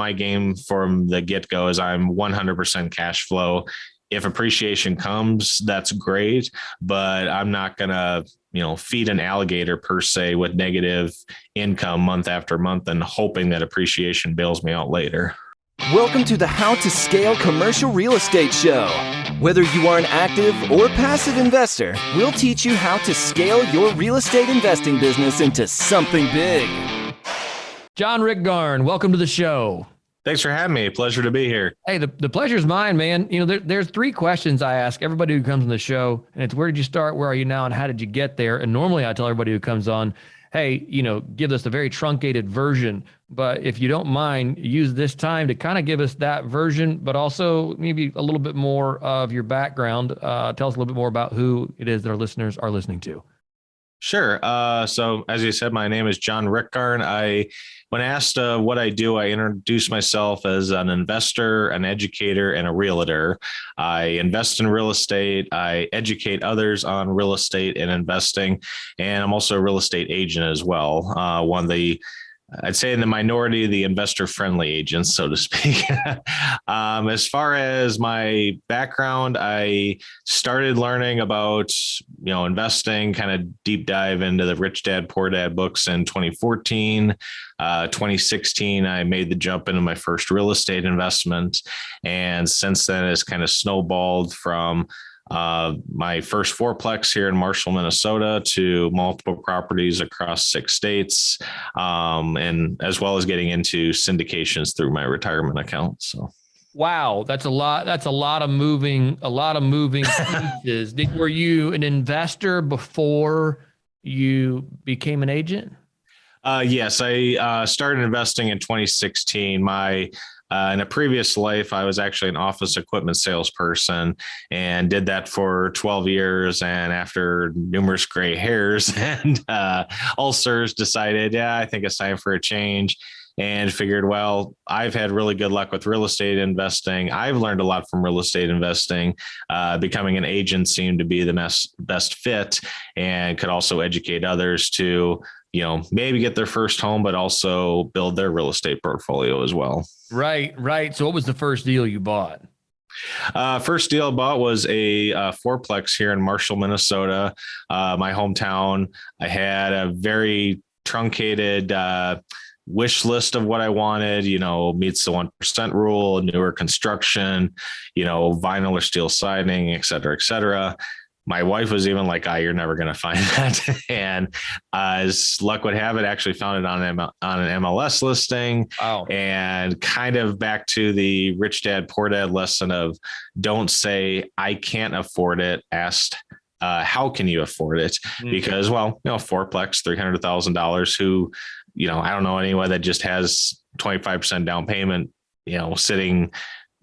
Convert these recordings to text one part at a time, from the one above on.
my game from the get-go is I'm 100% cash flow. If appreciation comes, that's great, but I'm not going to, feed an alligator per se with negative income month after month and hoping that appreciation bails me out later. Welcome to the How to Scale Commercial Real Estate Show. Whether you are an active or passive investor, we'll teach you how to scale your real estate investing business into something big. John Rickgarn, welcome to the show. Thanks for having me. Pleasure to be here. Hey, the pleasure's mine, man. There's three questions I ask everybody who comes on the show, and it's where did you start, where are you now, and how did you get there? And normally I tell everybody who comes on, hey, give us a very truncated version, but if you don't mind, use this time to kind of give us that version, but also maybe a little bit more of your background. Tell us a little bit more about who it is that our listeners are listening to. Sure. So as you said, my name is John Rickgarn. When asked what I do, I introduce myself as an investor, an educator, and a realtor. I invest in real estate. I educate others on real estate and investing. And I'm also a real estate agent as well. I'd say in the minority, the investor-friendly agents, so to speak. As far as my background, I started learning about, investing, kind of deep dive into the Rich Dad, Poor Dad books in 2014. 2016, I made the jump into my first real estate investment. And since then, it's kind of snowballed from my first fourplex here in Marshall, Minnesota, to multiple properties across 6 states, and as well as getting into syndications through my retirement account. So, wow, that's a lot. That's a lot of moving pieces. Were you an investor before you became an agent? Yes, I started investing in 2016. In a previous life, I was actually an office equipment salesperson and did that for 12 years. And after numerous gray hairs and ulcers, decided, I think it's time for a change. And figured, well, I've had really good luck with real estate investing. I've learned a lot from real estate investing. Becoming an agent seemed to be the best fit, and could also educate others to, maybe get their first home, but also build their real estate portfolio as well. Right. So what was the first deal you bought? First deal I bought was a fourplex here in Marshall, Minnesota, my hometown. I had a very truncated wish list of what I wanted, meets the 1% rule, newer construction, vinyl or steel siding, et cetera, et cetera. My wife was even like, you're never going to find that. And as luck would have it, actually found it on an MLS listing. Wow. And kind of back to the Rich Dad, Poor Dad lesson of don't say, I can't afford it. Asked, how can you afford it? Because, fourplex, $300,000 who, I don't know anyone that just has 25% down payment, sitting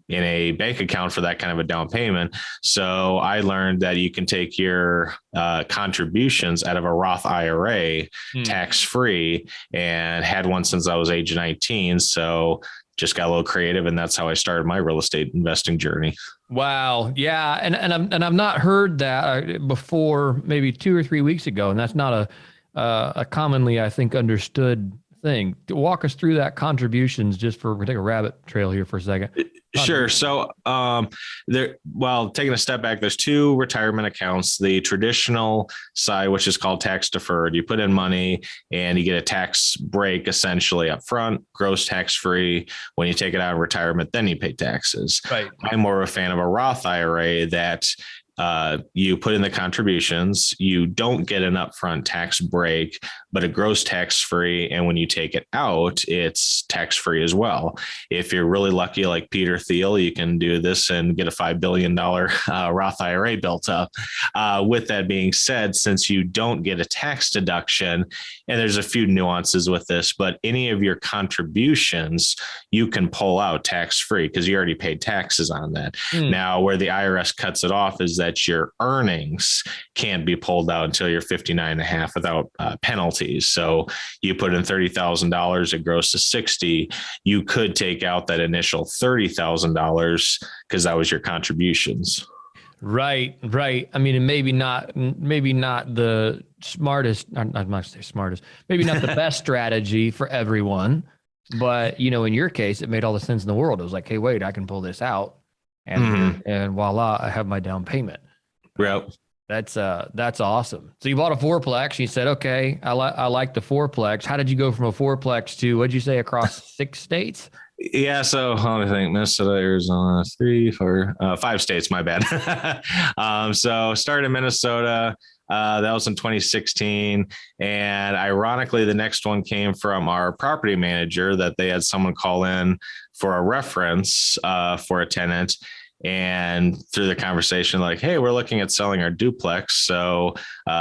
in a bank account for that kind of a down payment. So I learned that you can take your contributions out of a Roth IRA tax-free, and had one since I was age 19. So just got a little creative, and that's how I started my real estate investing journey. Wow. Yeah. And I've not heard that before, maybe 2 or 3 weeks ago. And that's not a commonly, I think, understood thing. Walk us through that contributions, just we'll take a rabbit trail here for a second. Sure. So, taking a step back, there's 2 retirement accounts. The traditional side, which is called tax deferred, you put in money and you get a tax break essentially up front, gross tax free. When you take it out of retirement, then you pay taxes. Right. I'm more of a fan of a Roth IRA that you put in the contributions, you don't get an upfront tax break, but a gross tax free. And when you take it out, it's tax free as well. If you're really lucky, like Peter Thiel, you can do this and get a $5 billion Roth IRA built up. With that being said, since you don't get a tax deduction, and there's a few nuances with this, but any of your contributions, you can pull out tax free because you already paid taxes on that. Now, where the IRS cuts it off is that your earnings can't be pulled out until you're 59 and a half without penalties. So you put in $30,000, it grows to 60. You could take out that initial $30,000 because that was your contributions. Right. I mean, and maybe not the smartest, I'm not say smartest, maybe not the best strategy for everyone. But, in your case, it made all the sense in the world. It was like, hey, wait, I can pull this out and voila, I have my down payment. Yep. That's awesome. So you bought a fourplex. You said, okay, I like the fourplex. How did you go from a fourplex to, what'd you say, across 6 states? Yeah, so I think Minnesota, Arizona, 5 states. My bad. So started in Minnesota. That was in 2016, and ironically, the next one came from our property manager that they had someone call in for a reference for a tenant. And through the conversation, like, hey, we're looking at selling our duplex. So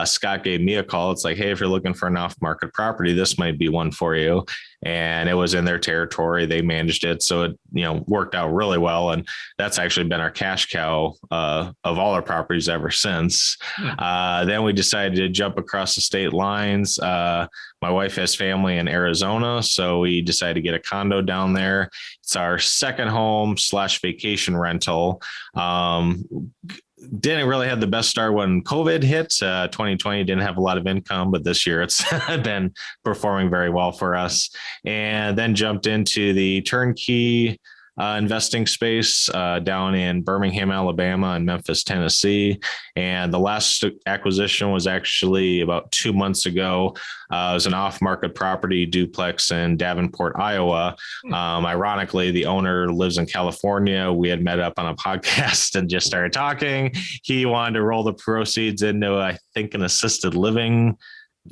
Scott gave me a call. It's like, hey, if you're looking for an off-market property, this might be one for you. And it was in their territory. They managed it. So it, worked out really well. And that's actually been our cash cow of all our properties ever since. Then we decided to jump across the state lines. My wife has family in Arizona, so we decided to get a condo down there. It's our second home / vacation rental. Didn't really have the best start when COVID hit. 2020 didn't have a lot of income, but this year it's been performing very well for us. And then jumped into the turnkey investing space down in Birmingham, Alabama and Memphis, Tennessee. And the last acquisition was actually about 2 months ago. It was an off-market property duplex in Davenport, Iowa. Ironically, the owner lives in California. We had met up on a podcast and just started talking. He wanted to roll the proceeds into, I think, an assisted living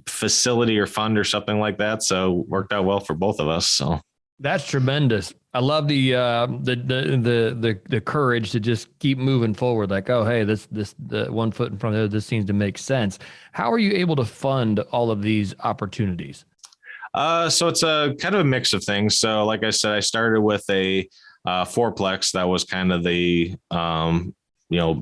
facility or fund or something like that. So worked out well for both of us. So that's tremendous. I love the courage to just keep moving forward. Like, oh, hey, the 1 foot in front of the other, this seems to make sense. How are you able to fund all of these opportunities? So it's a kind of a mix of things. So like I said, I started with a fourplex. That was kind of the,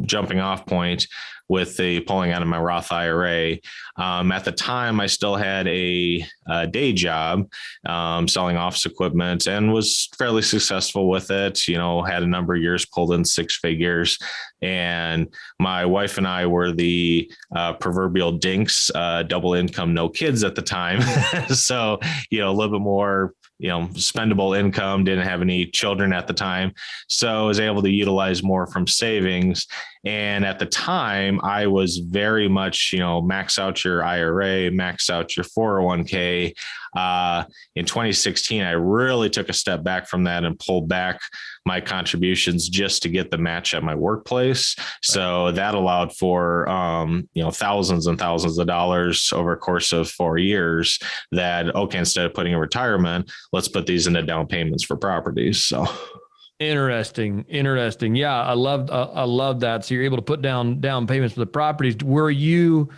jumping off point with the pulling out of my Roth IRA. At the time, I still had a day job selling office equipment and was fairly successful with it. Had a number of years, pulled in 6 figures. And my wife and I were the proverbial dinks, double income, no kids at the time. So, a little bit more spendable income, didn't have any children at the time. So I was able to utilize more from savings. And at the time I was very much, max out your IRA, max out your 401k. In 2016, I really took a step back from that and pulled back my contributions just to get the match at my workplace. So that allowed for, thousands and thousands of dollars over a course of 4 years that, okay, instead of putting in retirement, let's put these into down payments for properties. So interesting. Yeah. I love that. So you're able to put down payments for the properties. Were you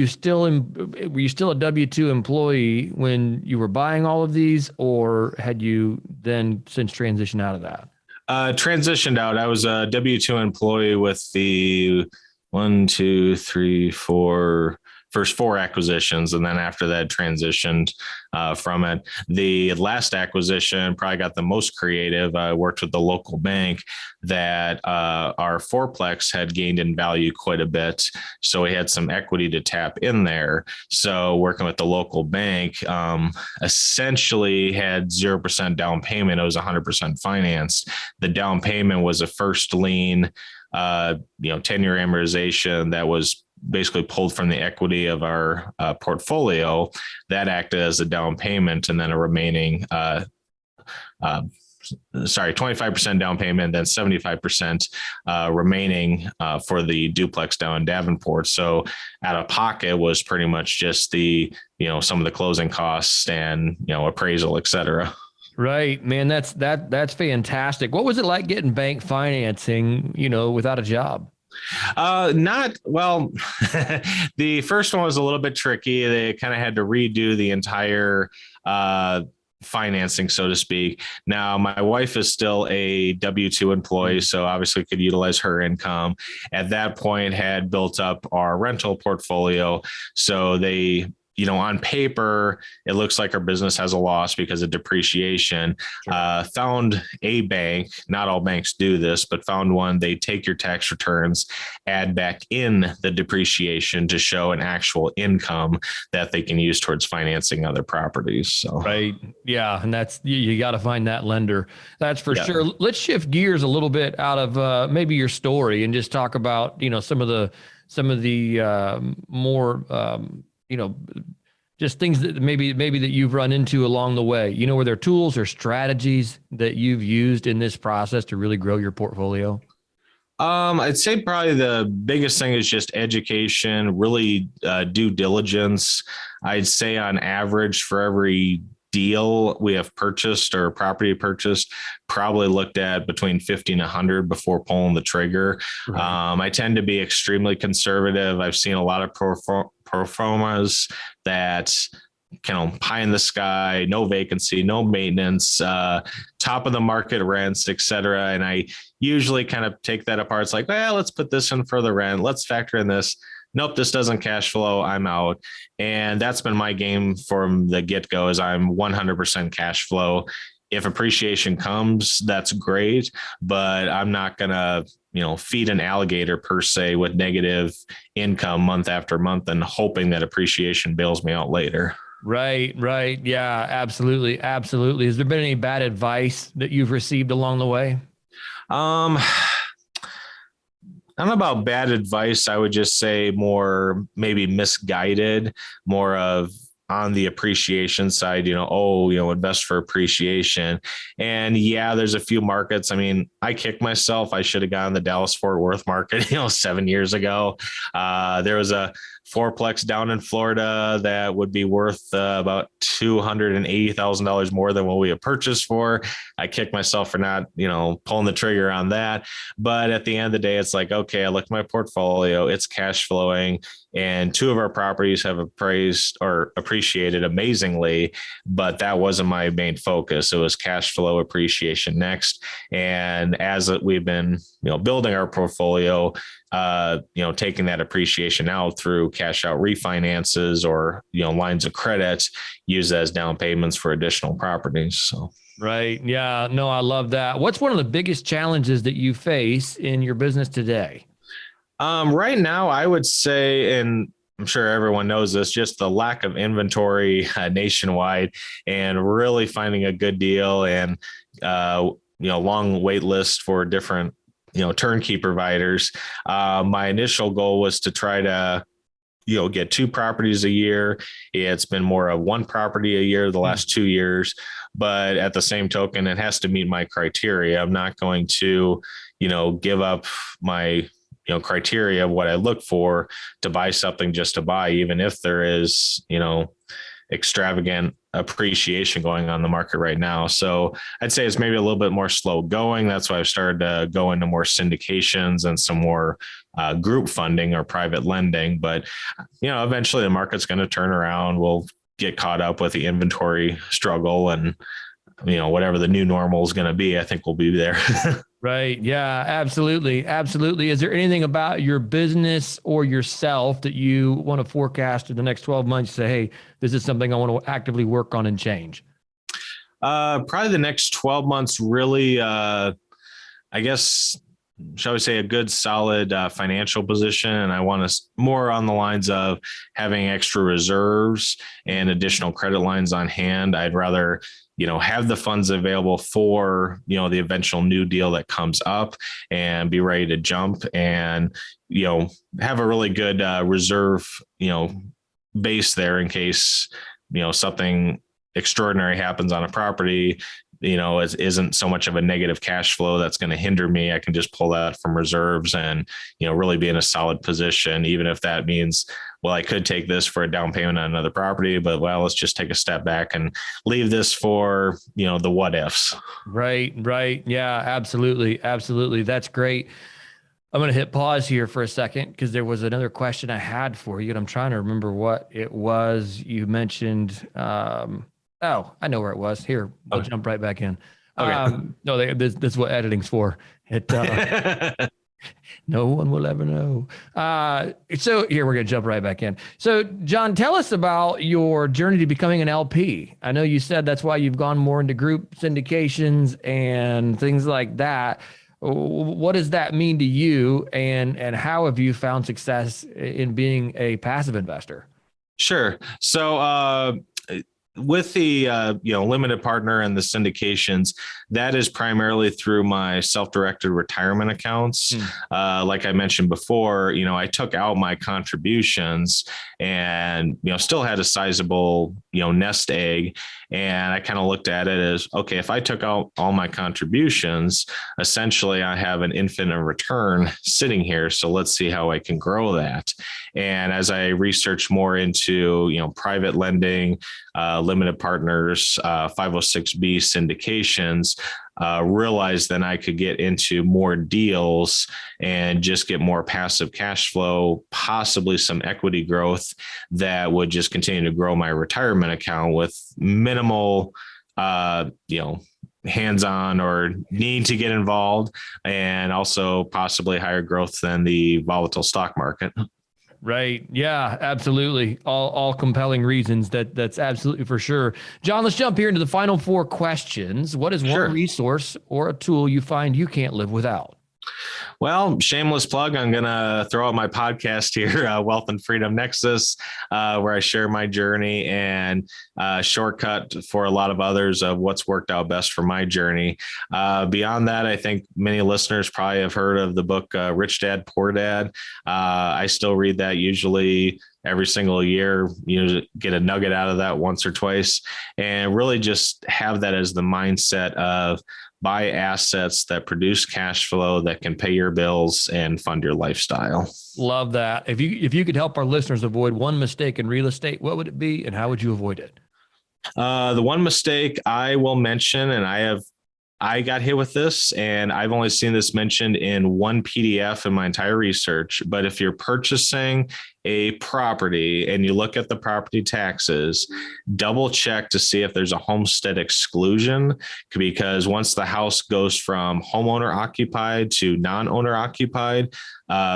still a W-2 employee when you were buying all of these, or had you then since transitioned out of that? Transitioned out. I was a W-2 employee with the 1, 2, 3, 4 first 4 acquisitions. And then after that transitioned from it. The last acquisition probably got the most creative. I worked with the local bank that our fourplex had gained in value quite a bit. So we had some equity to tap in there. So working with the local bank, essentially had 0% down payment. It was 100% financed. The down payment was a first lien, 10-year amortization that was basically pulled from the equity of our portfolio that acted as a down payment, and then a remaining 25% down payment, then 75% remaining for the duplex down in Davenport. So out of pocket was pretty much just the, some of the closing costs and, appraisal, et cetera. Right, man. That's fantastic. What was it like getting bank financing, without a job? Not well. The first one was a little bit tricky. They kind of had to redo the entire financing, so to speak. Now, my wife is still a W-2 employee, so obviously could utilize her income. At that point, had built up our rental portfolio. So they on paper, it looks like our business has a loss because of depreciation. Sure. Found a bank, not all banks do this, but found one, they take your tax returns, add back in the depreciation to show an actual income that they can use towards financing other properties. So, right. Yeah. And that's, you got to find that lender. That's for yeah. sure. Let's shift gears a little bit out of maybe your story and just talk about, some of the more, just things that maybe that you've run into along the way, were there tools or strategies that you've used in this process to really grow your portfolio? I'd say probably the biggest thing is just education, really due diligence. I'd say on average for every deal we have purchased or property purchased, probably looked at between 50 and 100 before pulling the trigger. Right. I tend to be extremely conservative. I've seen a lot of pro formas that kind of pie in the sky, no vacancy, no maintenance, top of the market rents, et cetera. And I usually kind of take that apart. It's like, well, let's put this in for the rent. Let's factor in this. Nope, this doesn't cash flow. I'm out. And that's been my game from the get-go is I'm 100% cash flow. If appreciation comes, that's great, but I'm not going to, feed an alligator per se with negative income month after month and hoping that appreciation bails me out later. Right. Yeah, absolutely. Absolutely. Has there been any bad advice that you've received along the way? I don't know about bad advice. I would just say more maybe misguided, more of on the appreciation side, invest for appreciation. And yeah, there's a few markets. I mean, I kick myself. I should have gone the Dallas Fort Worth market, 7 years ago. There was a fourplex down in Florida that would be worth about $280,000 more than what we had purchased for. I kicked myself for not, pulling the trigger on that. But at the end of the day, it's like, okay, I looked at my portfolio, it's cash flowing, and two of our properties have appraised or appreciated amazingly, but that wasn't my main focus. It was cash flow appreciation next. And as we've been, building our portfolio, taking that appreciation out through cash out refinances or, lines of credit used as down payments for additional properties. So. Right. Yeah. No, I love that. What's one of the biggest challenges that you face in your business today? Right now, I would say, and I'm sure everyone knows this, just the lack of inventory nationwide and really finding a good deal and, long wait list for different, turnkey providers. My initial goal was to try to, get 2 properties a year. It's been more of 1 property a year the last 2 years, but at the same token, it has to meet my criteria. I'm not going to, give up my criteria of what I look for to buy something just to buy, even if there is, extravagant appreciation going on the market right now. So I'd say it's maybe a little bit more slow going. That's why I've started to go into more syndications and some more group funding or private lending. But, eventually the market's going to turn around. We'll get caught up with the inventory struggle and, whatever the new normal is going to be, I think we'll be there. Right. Yeah, absolutely. Absolutely. Is there anything about your business or yourself that you want to forecast in the next 12 months? Say, hey, this is something I want to actively work on and change. Probably the next 12 months, really, I guess, shall we say, a good solid financial position. And I want to more on the lines of having extra reserves and additional credit lines on hand. I'd rather, have the funds available for, the eventual new deal that comes up and be ready to jump and, have a really good reserve, base there in case, something extraordinary happens on a property, isn't so much of a negative cash flow that's going to hinder me. I can just pull that from reserves and, really be in a solid position, even if that means, well, I could take this for a down payment on another property, but let's just take a step back and leave this for, the what ifs. Right. Yeah, absolutely. Absolutely. That's great. I'm going to hit pause here for a second because there was another question I had for you and I'm trying to remember what it was. You mentioned, oh, I know where it was. Here, we'll jump right back in. Okay. No, this is what editing's for. It, No one will ever know. So here we're going to jump right back in. So John, tell us about your journey to becoming an LP. I know you said that's why you've gone more into group syndications and things like that. What does that mean to you, and how have you found success in being a passive investor? Sure. So, with the limited partner and the syndications, that is primarily through my self-directed retirement accounts. Like I mentioned before, I took out my contributions and still had a sizable nest egg, and I kind of looked at it as, okay, if I took out all my contributions, essentially I have an infinite return sitting here, so let's see how I can grow that. And as I researched more into private lending, limited partners, 506B syndications, realized then I could get into more deals and just get more passive cash flow, possibly some equity growth that would just continue to grow my retirement account with minimal, hands-on or need to get involved, and also possibly higher growth than the volatile stock market. Right. Yeah, absolutely. All compelling reasons. That's absolutely for sure. John, let's jump here into the final 4 questions. What is one resource or a tool you find you can't live without? Well, shameless plug. I'm going to throw out my podcast here, Wealth and Freedom Nexus, where I share my journey and shortcut for a lot of others of what's worked out best for my journey. Beyond that, I think many listeners probably have heard of the book, Rich Dad, Poor Dad. I still read that usually every single year, get a nugget out of that once or twice, and really just have that as the mindset of buy assets that produce cash flow that can pay your bills and fund your lifestyle. Love that. If you could help our listeners avoid one mistake in real estate, what would it be, and how would you avoid it? The one mistake I will mention, and I got hit with this, and I've only seen this mentioned in one PDF in my entire research. But if you're purchasing a property and you look at the property taxes, double check to see if there's a homestead exclusion, because once the house goes from homeowner occupied to non-owner occupied,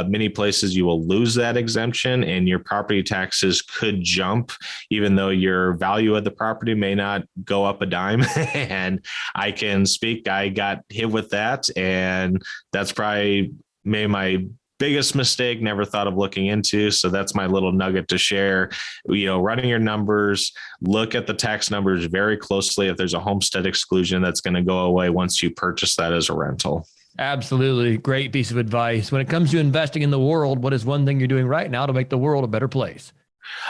many places you will lose that exemption and your property taxes could jump, even though your value of the property may not go up a dime. And I can speak, I got hit with that, and that's probably made my biggest mistake, never thought of looking into. So that's my little nugget to share. Running your numbers, look at the tax numbers very closely. If there's a homestead exclusion, that's going to go away once you purchase that as a rental. Absolutely. Great piece of advice. When it comes to investing in the world, what is one thing you're doing right now to make the world a better place?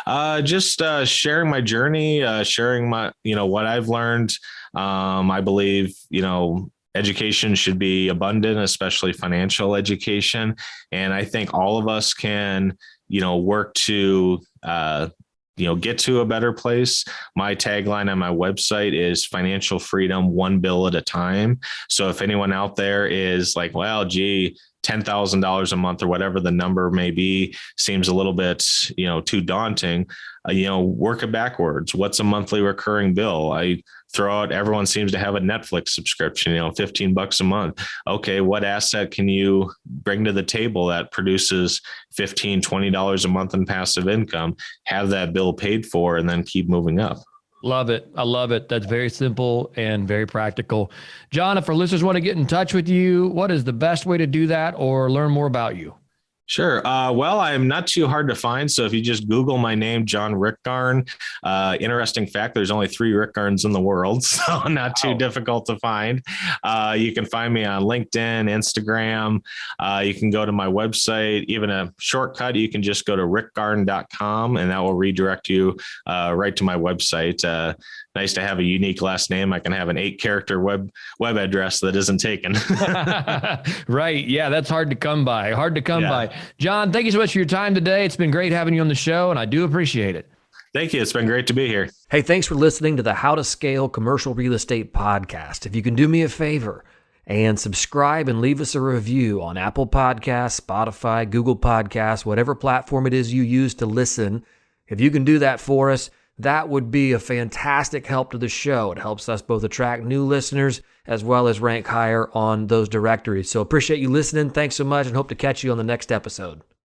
Just sharing my journey, sharing my, what I've learned. I believe, education should be abundant, especially financial education. And I think all of us can, work to, get to a better place. My tagline on my website is financial freedom, one bill at a time. So if anyone out there is like, well, gee, $10,000 a month or whatever the number may be seems a little bit, too daunting, work it backwards. What's a monthly recurring bill? I throw out, everyone seems to have a Netflix subscription, $15 a month. Okay, what asset can you bring to the table that produces $15, $20 a month in passive income? Have that bill paid for and then keep moving up. Love it. I love it. That's very simple and very practical. John, if our listeners want to get in touch with you, what is the best way to do that or learn more about you? Sure. Well, I'm not too hard to find. So if you just Google my name, John Rickgarn, interesting fact, there's only 3 Rickgarns in the world, so not too difficult to find. You can find me on LinkedIn, Instagram. You can go to my website, even a shortcut. You can just go to rickgarn.com and that will redirect you right to my website. Nice to have a unique last name. I can have an 8-character web address that isn't taken. Right. Yeah, that's hard to come by. By. John, thank you so much for your time today. It's been great having you on the show, and I do appreciate it. Thank you. It's been great to be here. Hey, thanks for listening to the How to Scale Commercial Real Estate podcast. If you can do me a favor and subscribe and leave us a review on Apple Podcasts, Spotify, Google Podcasts, whatever platform it is you use to listen, if you can do that for us, that would be a fantastic help to the show. It helps us both attract new listeners as well as rank higher on those directories. So appreciate you listening. Thanks so much and hope to catch you on the next episode.